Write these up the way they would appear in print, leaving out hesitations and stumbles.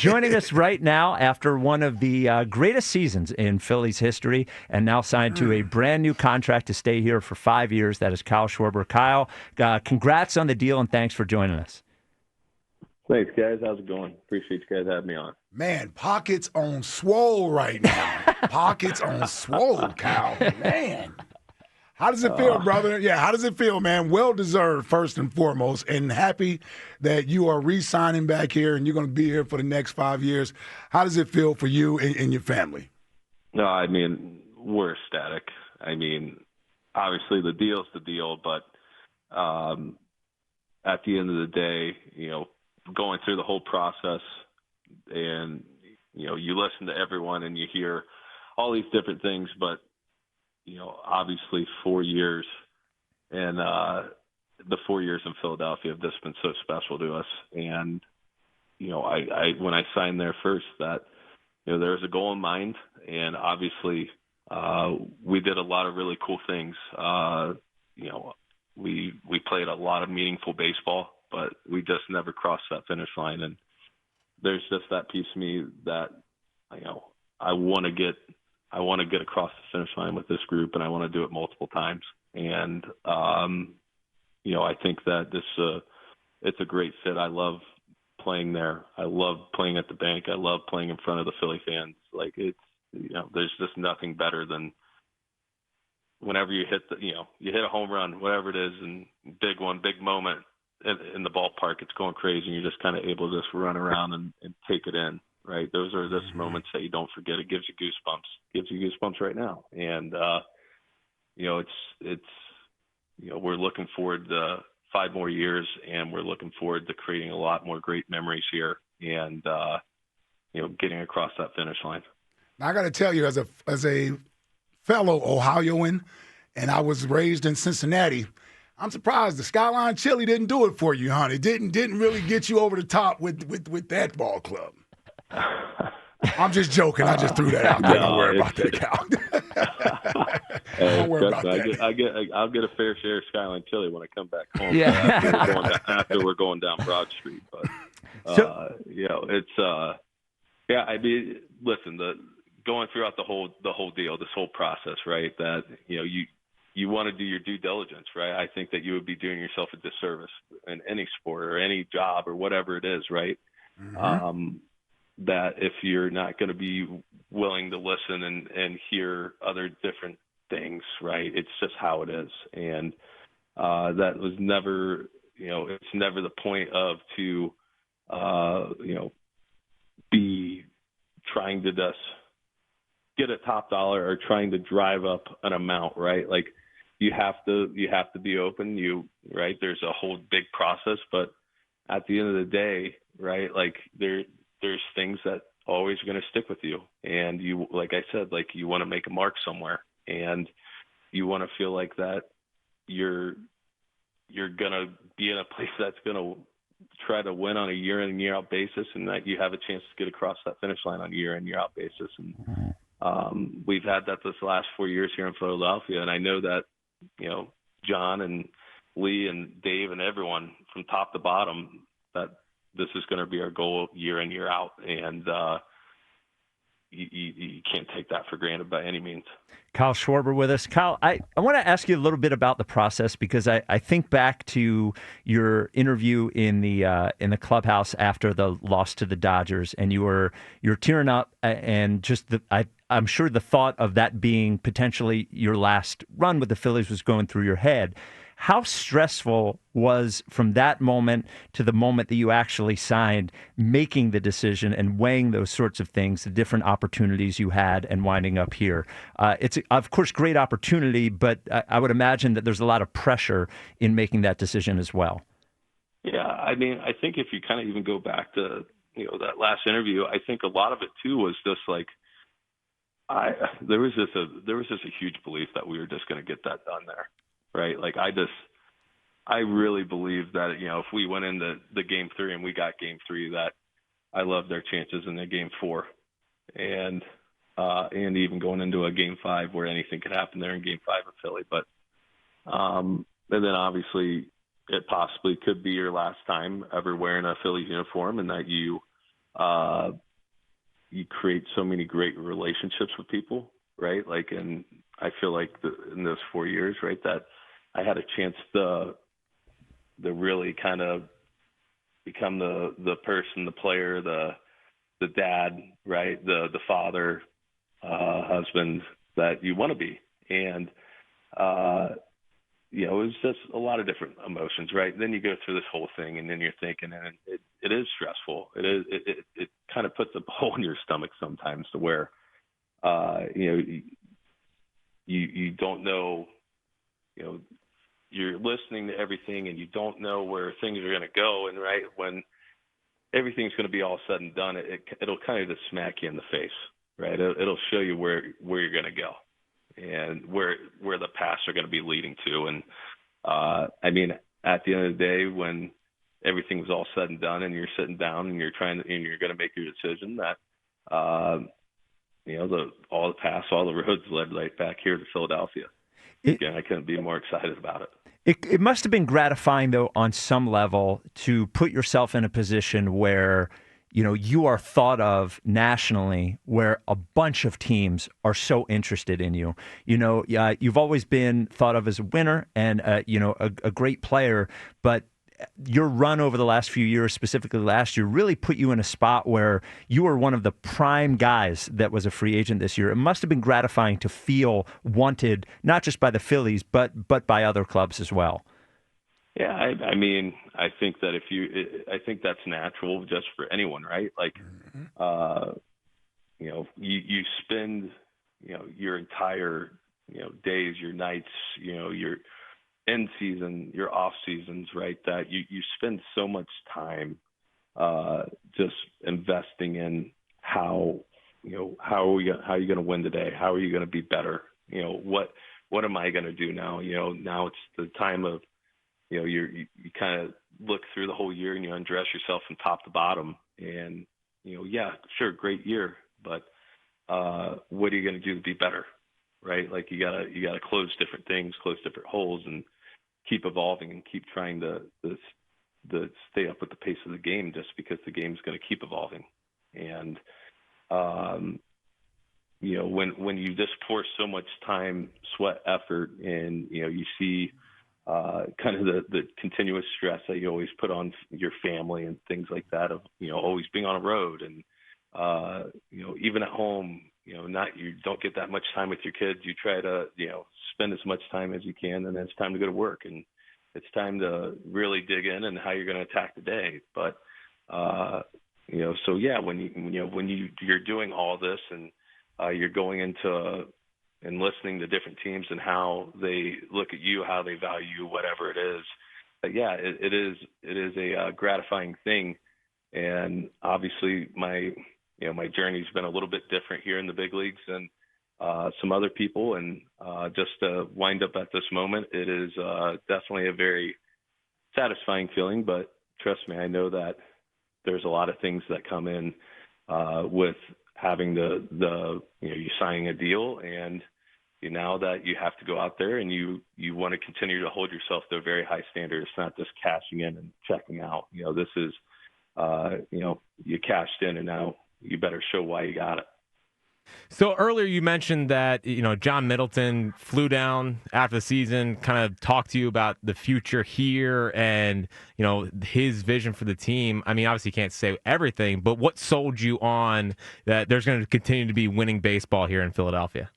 joining us right now after one of the greatest seasons in Phillies history, and now signed to a brand new contract to stay here for 5 years. That is Kyle Schwarber. Kyle, congrats on the deal, and thanks for joining us. Thanks, guys. How's it going? Appreciate you guys having me on. Man, pockets on swole right now. Pockets on swole, Kyle. Man. How does it feel, brother? Yeah, how does it feel, man? Well-deserved, first and foremost, and happy that you are re-signing back here and you're going to be here for the next 5 years. How does it feel for you and your family? No, I mean, we're ecstatic. I mean, obviously the deal's the deal, but at the end of the day, going through the whole process and, you listen to everyone and you hear all these different things, but obviously 4 years and the 4 years in Philadelphia have just been so special to us. And, I when I signed there first that, there was a goal in mind, and obviously we did a lot of really cool things. We played a lot of meaningful baseball, but we just never crossed that finish line. And there's just that piece of me that, I want to get across the finish line with this group, and I want to do it multiple times. And, I think that it's a great fit. I love playing there. I love playing at the bank. I love playing in front of the Philly fans. Like there's just nothing better than whenever you hit you hit a home run, whatever it is, and big moment in the ballpark, it's going crazy, and you're just kind of able to just run around and take it in. Right. Those are just moments that you don't forget. It gives you goosebumps. Gives you goosebumps right now. And, we're looking forward to 5 more years, and we're looking forward to creating a lot more great memories here and, getting across that finish line. Now, I got to tell you, as a fellow Ohioan, and I was raised in Cincinnati, I'm surprised the Skyline Chili didn't do it for you, honey. Didn't really get you over the top with that ball club. I'm just joking. I just threw that out there. Don't worry about that, Cal. Don't worry about that. I'll get a fair share of Skyline Chili when I come back home. Yeah. After we're going down Broad Street. But I mean, listen, going throughout the whole deal, this whole process, right? That you want to do your due diligence, right? I think that you would be doing yourself a disservice in any sport or any job or whatever it is, right? Mm-hmm. That if you're not going to be willing to listen and hear other different things, right? It's just how it is. And that was never, it's never the point of to, be trying to just get a top dollar or trying to drive up an amount, right? Like you have to be open, right? There's a whole big process, but at the end of the day, right? Like there's things that always going to stick with you. And you, like I said, like you want to make a mark somewhere, and you want to feel like that you're going to be in a place that's going to try to win on a year in and year out basis, and that you have a chance to get across that finish line on a year in, year out basis. And we've had that this last 4 years here in Philadelphia. And I know that, John and Lee and Dave and everyone from top to bottom, that this is going to be our goal year in, year out. And you can't take that for granted by any means. Kyle Schwarber with us. Kyle, I want to ask you a little bit about the process, because I think back to your interview in the clubhouse after the loss to the Dodgers, and you're tearing up, and just I'm sure the thought of that being potentially your last run with the Phillies was going through your head. How stressful was, from that moment to the moment that you actually signed, making the decision and weighing those sorts of things, the different opportunities you had, and winding up here? It's, of course, great opportunity, but I would imagine that there's a lot of pressure in making that decision as well. Yeah, I mean, I think if you kind of even go back to that last interview, I think a lot of it too was just like there was just a huge belief that we were just going to get that done there. Right. Like I really believe that, if we went into the game 3 and we got game 3, that I love their chances in the game 4 and even going into a game 5 where anything could happen there in game 5 of Philly. But, and then obviously it possibly could be your last time ever wearing a Phillies uniform, and that you you create so many great relationships with people, right? Like, and I feel like in those 4 years, right, that I had a chance to really kind of become the person, the player, the dad, right, the father, husband that you want to be. And it was just a lot of different emotions, right? And then you go through this whole thing, and then you're thinking, and it is stressful. It kind of puts a hole in your stomach sometimes, to where you don't know, you're listening to everything, and you don't know where things are going to go. And right when everything's going to be all said and done, it'll kind of just smack you in the face, right? It'll show you where you're going to go, and where the paths are going to be leading to. And I mean, at the end of the day, when everything was all said and done, and you're sitting down and you're going to make your decision, that all the paths, all the roads led right back here to Philadelphia. Again, I couldn't be more excited about it. It must have been gratifying, though, on some level, to put yourself in a position where, you are thought of nationally, where a bunch of teams are so interested in you. You've always been thought of as a winner and, a great player, but your run over the last few years, specifically last year, really put you in a spot where you were one of the prime guys that was a free agent this year. It must have been gratifying to feel wanted, not just by the Phillies, but by other clubs as well. Yeah, I mean, I think that I think that's natural just for anyone, right? Like, you spend, your entire, days, your nights, your end season, your off seasons, right? That you spend so much time just investing in how are you going to win today? How are you going to be better? What am I going to do now? Now it's the time of, you kind of look through the whole year and you undress yourself from top to bottom, and yeah, sure, great year, but what are you going to do to be better, right? Like, you gotta close different things, close different holes, and keep evolving and keep trying to stay up with the pace of the game, just because the game's going to keep evolving. And when you just pour so much time, sweat, effort, and you see kind of the continuous stress that you always put on your family and things like that, of always being on a road, and even at home, you don't get that much time with your kids. You try to spend as much time as you can, and then it's time to go to work, and it's time to really dig in and how you're going to attack the day. But so yeah, when you're doing all this, and you're going into and listening to different teams and how they look at you, how they value you, whatever it is. But yeah, it is a gratifying thing. And obviously my journey's been a little bit different here in the big leagues than some other people. And just to wind up at this moment, it is definitely a very satisfying feeling. But trust me, I know that there's a lot of things that come in with having you signing a deal, and now that you have to go out there and you want to continue to hold yourself to a very high standard. It's not just cashing in and checking out. This is you cashed in, and now you better show why you got it. So earlier you mentioned that, John Middleton flew down after the season, kind of talked to you about the future here and, his vision for the team. I mean, obviously you can't say everything, but what sold you on that there's going to continue to be winning baseball here in Philadelphia?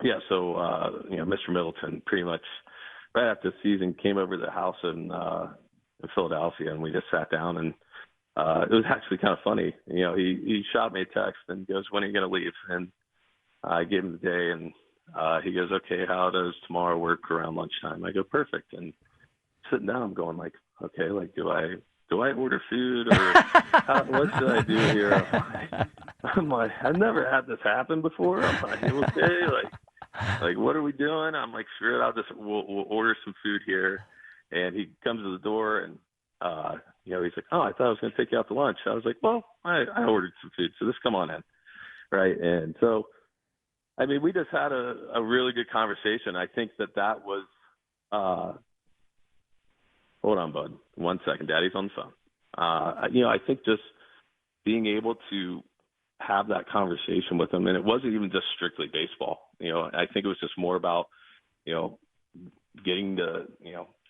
Yeah, so, Mr. Middleton pretty much right after the season came over to the house in Philadelphia, and we just sat down, and it was actually kind of funny. He shot me a text and goes, "When are you going to leave?" And I gave him the day, and he goes, "Okay, how does tomorrow work around lunchtime?" I go, "Perfect." And sitting down, I'm going like, "Okay, like, do I order food, or what should I do here?" I'm like, I've never had this happen before. I'm like, okay, like what are we doing? I'm like, sure, we'll order some food here. And he comes to the door, and he's like, "Oh, I thought I was going to take you out to lunch." I was like, "Well, I ordered some food, so just come on in." Right. And so, I mean, we just had a really good conversation. I think that was, hold on, bud. 1 second. Daddy's on the phone. I think just being able to have that conversation with him, and it wasn't even just strictly baseball. I think it was just more about, getting to,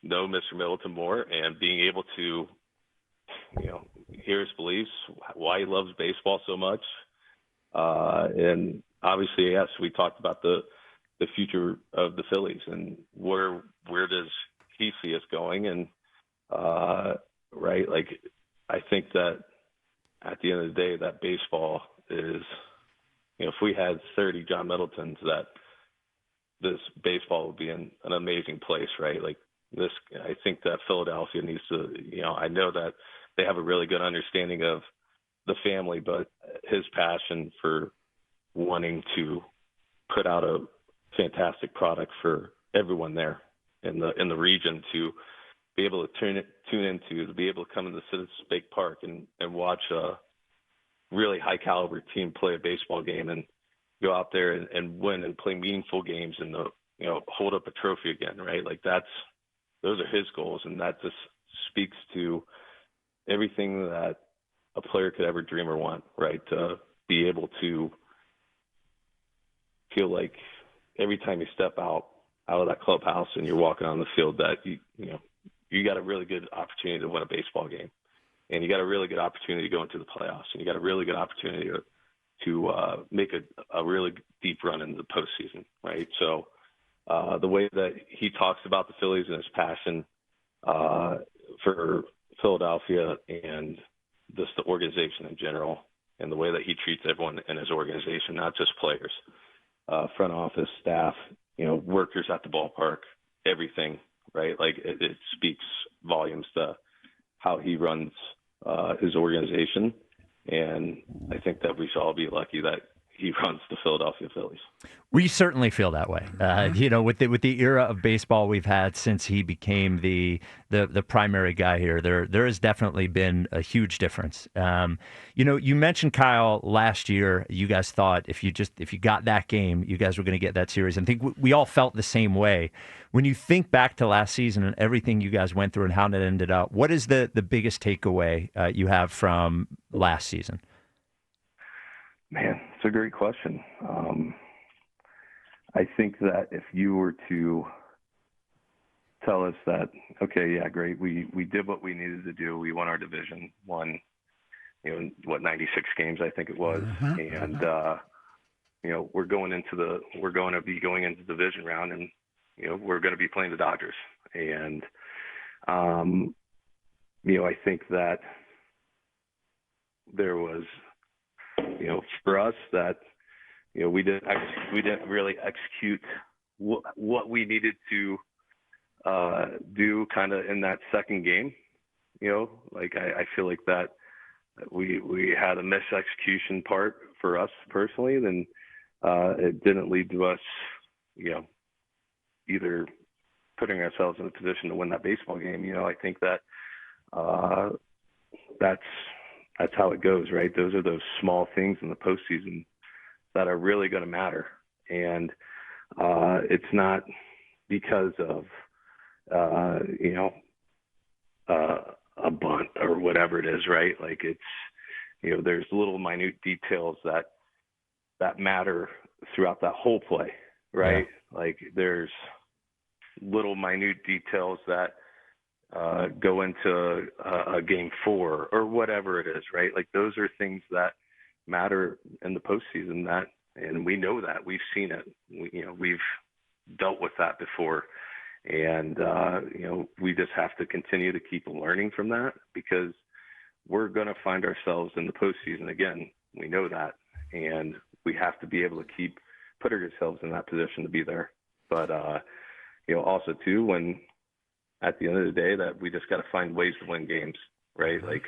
know Mr. Middleton more and being able to, hear his beliefs, why he loves baseball so much. And obviously, yes, we talked about the future of the Phillies and where does he see us going? And, right, like, I think that at the end of the day, that baseball is, if we had 30 John Middletons, that this baseball would be in an amazing place, right? Like this, I think that Philadelphia needs to, I know that they have a really good understanding of the family, but his passion for wanting to put out a fantastic product for everyone there in the region to be able to tune into, to be able to come into Citizens Bank Park and watch a really high caliber team play a baseball game and go out there and win and play meaningful games and hold up a trophy again, right? Like those are his goals, and that just speaks to everything that a player could ever dream or want, right? To be able to feel like every time you step out of that clubhouse and you're walking on the field that you got a really good opportunity to win a baseball game, and you got a really good opportunity to go into the playoffs, and you got a really good opportunity to make a really deep run into the postseason, right? So the way that he talks about the Phillies and his passion for Philadelphia and just the organization in general, and the way that he treats everyone in his organization, not just players, front office, staff, workers at the ballpark, everything, right? Like it speaks volumes to how he runs his organization. And I think that we should all be lucky that he runs the Philadelphia Phillies. We certainly feel that way. With the era of baseball we've had since he became the primary guy here, there has definitely been a huge difference. You mentioned, Kyle, last year you guys thought if you got that game, you guys were going to get that series. And I think we all felt the same way. When you think back to last season and everything you guys went through and how it ended up, what is the biggest takeaway you have from last season? Man, it's a great question. I think that if you were to tell us that, okay, yeah, great, we did what we needed to do. We won our division, won, 96 games, I think it was, and we're going to be going into the division round, and we're going to be playing the Dodgers, and I think that there was, for us that, we didn't really execute what we needed to do kind of in that second game. Like I feel like that we had a mis-execution part for us personally, then it didn't lead to us, either putting ourselves in a position to win that baseball game. I think that that's how it goes, right? Those are those small things in the postseason that are really going to matter. And it's not because of, a bunt or whatever it is, right? Like it's, there's little minute details that matter throughout that whole play, right? Yeah. Like there's little minute details that go into a game 4 or whatever it is, right? Like those are things that matter in the postseason, and we know that. We've seen it. We've dealt with that before. And, we just have to continue to keep learning from that, because we're going to find ourselves in the postseason again. We know that. And we have to be able to keep putting ourselves in that position to be there. But, also too, when at the end of the day that we just got to find ways to win games, right? Like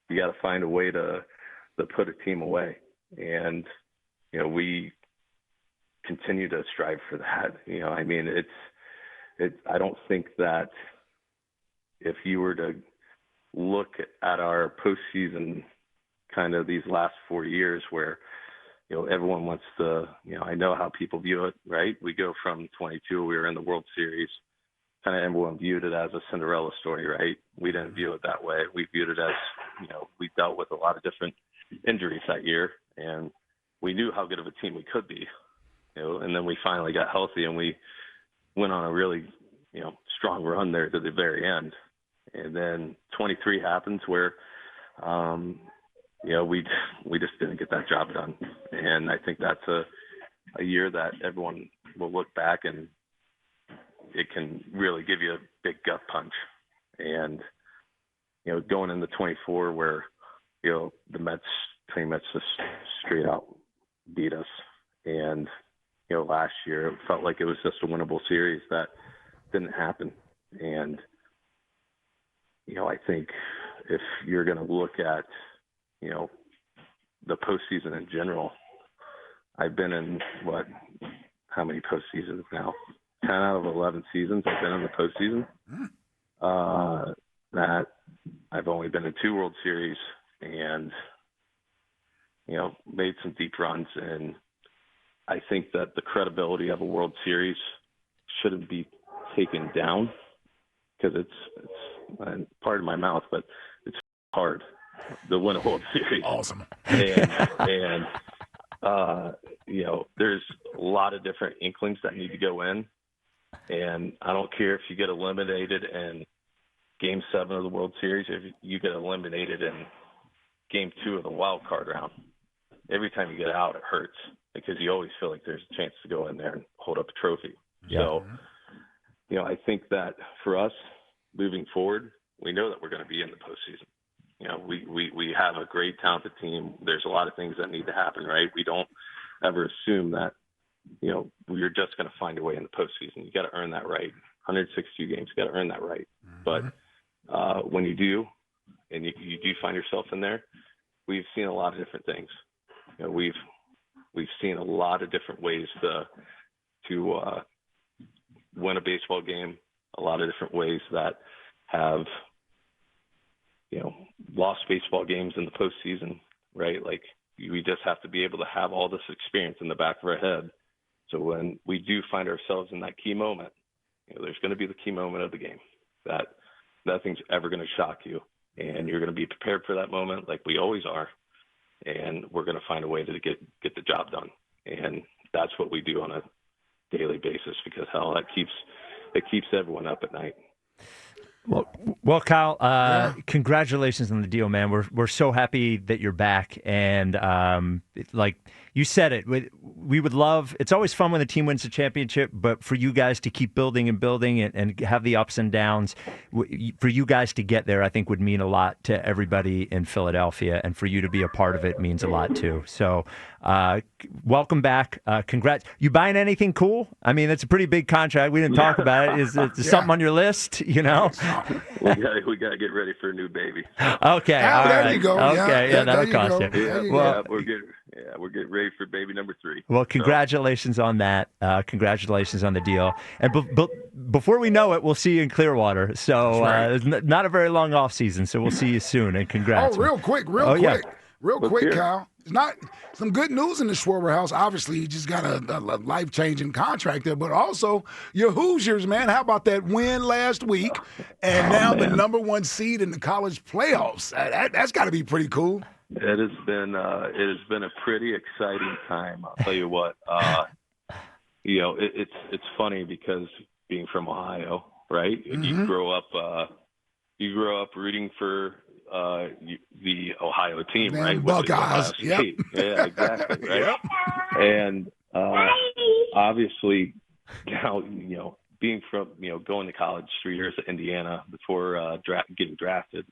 you got to find a way to put a team away. And, we continue to strive for that. I mean, I don't think that if you were to look at our postseason kind of these last 4 years where, everyone wants to, I know how people view it, right? We go from 22, we were in the World Series, kind of everyone viewed it as a Cinderella story, right? We didn't view it that way. We viewed it as, we dealt with a lot of different injuries that year, and we knew how good of a team we could be, and then we finally got healthy and we went on a really, strong run there to the very end. And then 23 happens where, we just didn't get that job done. And I think that's a year that everyone will look back and it can really give you a big gut punch. And, going into 24 where, the Mets just straight out beat us. And, last year it felt like it was just a winnable series that didn't happen. And, I think if you're going to look at, the postseason in general, I've been in how many postseasons now? 10 out of 11 seasons I've been in the postseason. That I've only been in 2 World Series and, made some deep runs. And I think that the credibility of a World Series shouldn't be taken down because it's pardon my mouth, but it's hard to win a World Series. Awesome. And there's a lot of different inklings that need to go in. And I don't care if you get eliminated in Game 7 of the World Series, if you get eliminated in Game 2 of the wild card round. Every time you get out, it hurts because you always feel like there's a chance to go in there and hold up a trophy. Yeah. So, I think that for us moving forward, we know that we're going to be in the postseason. We have a great talented team. There's a lot of things that need to happen, right? We don't ever assume that, we're just going to find a way in the postseason. You got to earn that right. 162 games, you got to earn that right. Mm-hmm. But when you do, and you do find yourself in there, we've seen a lot of different things. We've seen a lot of different ways to win a baseball game. A lot of different ways that have lost baseball games in the postseason, right? Like we just have to be able to have all this experience in the back of our head. So when we do find ourselves in that key moment, there's going to be the key moment of the game that nothing's ever going to shock you. And you're going to be prepared for that moment like we always are. And we're going to find a way to get the job done. And that's what we do on a daily basis because, hell, it keeps everyone up at night. Well, Kyle, congratulations on the deal, man. We're so happy that you're back, and like you said it, we would love. It's always fun when the team wins the championship, but for you guys to keep building and building and have the ups and downs, for you guys to get there, I think would mean a lot to everybody in Philadelphia, and for you to be a part of it means a lot too. So, welcome back. Congrats. You buying anything cool? I mean, it's a pretty big contract. We didn't talk about it. Is something on your list? We got to get ready for a new baby. Okay. All there right. you go. Okay. Yeah, that'll cost you. Yeah, we're getting ready for baby number 3. Well, congratulations on that. Congratulations on the deal. And before we know it, we'll see you in Clearwater. So it's not a very long off season. So we'll see you soon. And congrats. Oh, real quick, Kyle. It's not some good news in the Schwarber house. Obviously, you just got a life-changing contract there, but also your Hoosiers, man. How about that win last week and now the number 1 seed in the college playoffs? That's got to be pretty cool. It has been a pretty exciting time. I'll tell you what. It's funny because being from Ohio, right? Mm-hmm. You grow up rooting for the Ohio team, right? Buckeyes. Yep. Yeah, exactly. Right. Yep. And obviously now, being from, going to college 3 years at Indiana before getting drafted,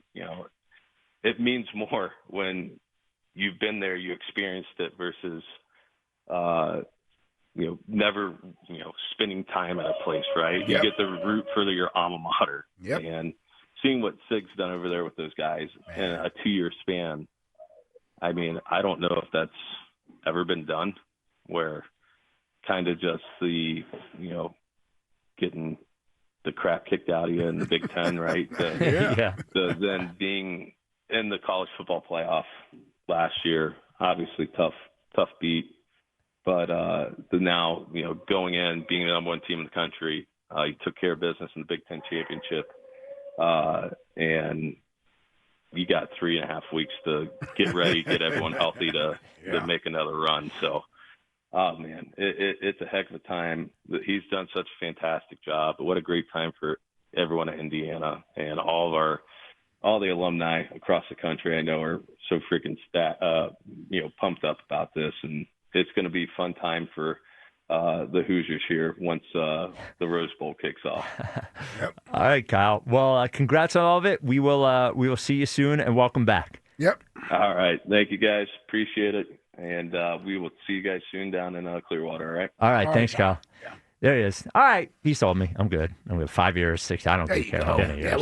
it means more when you've been there, you experienced it versus, never, spending time at a place, right? Yep. You get to root for your alma mater. Yep. And seeing what Sig's done over there with those guys in a 2-year span, I mean, I don't know if that's ever been done where kind of just the, getting the crap kicked out of you in the Big Ten, right? Then being in the college football playoff last year, obviously tough beat. But now, going in, being the number 1 team in the country, you took care of business in the Big Ten championship. And you got 3.5 weeks to get ready, get everyone healthy to make another run. So, oh man, it's a heck of a time. He's done such a fantastic job. What a great time for everyone at Indiana and all the alumni across the country. I know are so freaking pumped up about this, and it's going to be a fun time for the Hoosiers here once the Rose Bowl kicks off. Yep. All right, Kyle. Well, congrats on all of it. We will see you soon, and welcome back. Yep. All right. Thank you, guys. Appreciate it. And we will see you guys soon down in Clearwater, all right? All right. Thanks, Kyle. Yeah. There he is. All right. He sold me. I'm good. I'm good. 5 years, 6. I don't There you care go. how many years. Yeah,